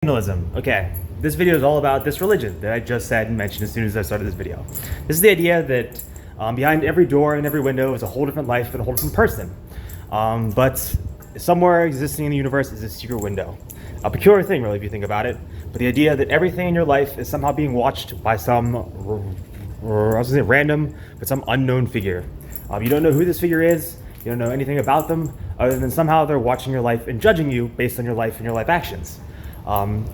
Apanalism. Okay, this video is all about this religion that I just said and mentioned as soon as I started this video. This is the idea that behind every door and every window is a whole different life and a whole different person. But somewhere existing in the universe is a secret window. A peculiar thing, really, if you think about it. But the idea that everything in your life is somehow being watched by some, random, but some unknown figure. You don't know who this figure is. You don't know anything about them, other than somehow they're watching your life and judging you based on your life and your life actions.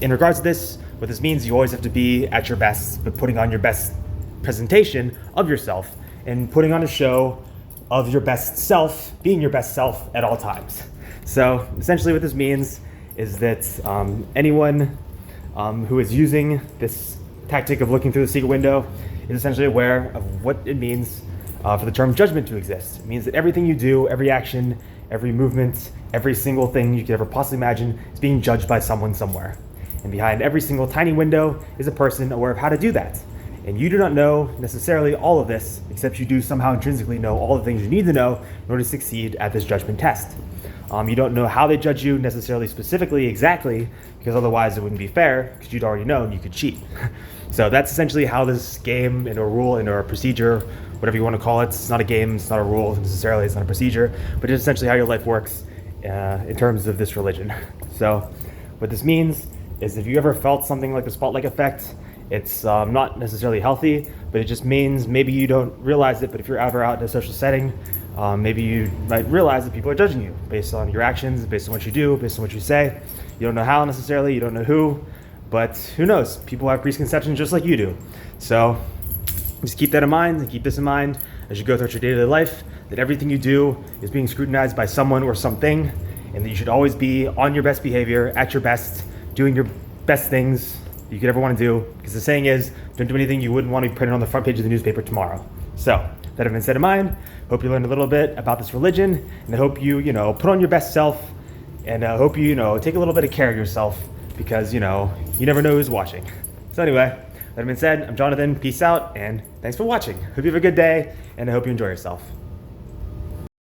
In regards to this, what this means, you always have to be at your best, but putting on your best presentation of yourself and putting on a show of your best self, being your best self at all times. So essentially what this means is that anyone who is using this tactic of looking through the secret window is essentially aware of what it means for the term judgment to exist. It means that everything you do, every action, every movement, every single thing you could ever possibly imagine is being judged by someone somewhere. And behind every single tiny window is a person aware of how to do that. And you do not know necessarily all of this, except you do somehow intrinsically know all the things you need to know in order to succeed at this judgment test. You don't know how they judge you necessarily specifically exactly, because otherwise it wouldn't be fair, because you'd already known you could cheat. So that's essentially how this game and a rule and or a procedure, whatever you want to call it, it's not a game, it's not a rule necessarily, it's not a procedure, but it's essentially how your life works in terms of this religion. So what this means is if you ever felt something like the spotlight effect, it's not necessarily healthy, but it just means maybe you don't realize it, but if you're ever out in a social setting, maybe you might realize that people are judging you based on your actions, based on what you do, based on what you say. You don't know how necessarily, you don't know who, but who knows? People have preconceptions just like you do. So just keep that in mind and keep this in mind as you go through your day-to-day life, that everything you do is being scrutinized by someone or something, and that you should always be on your best behavior, at your best, doing your best things you could ever want to do, because the saying is, don't do anything you wouldn't want to be printed on the front page of the newspaper tomorrow. So, that having been said in mind, hope you learned a little bit about this religion, and I hope you, put on your best self, and I hope you, take a little bit of care of yourself, because, you never know who's watching. So anyway, that having been said, I'm Jonathan, peace out, and thanks for watching. Hope you have a good day, and I hope you enjoy yourself.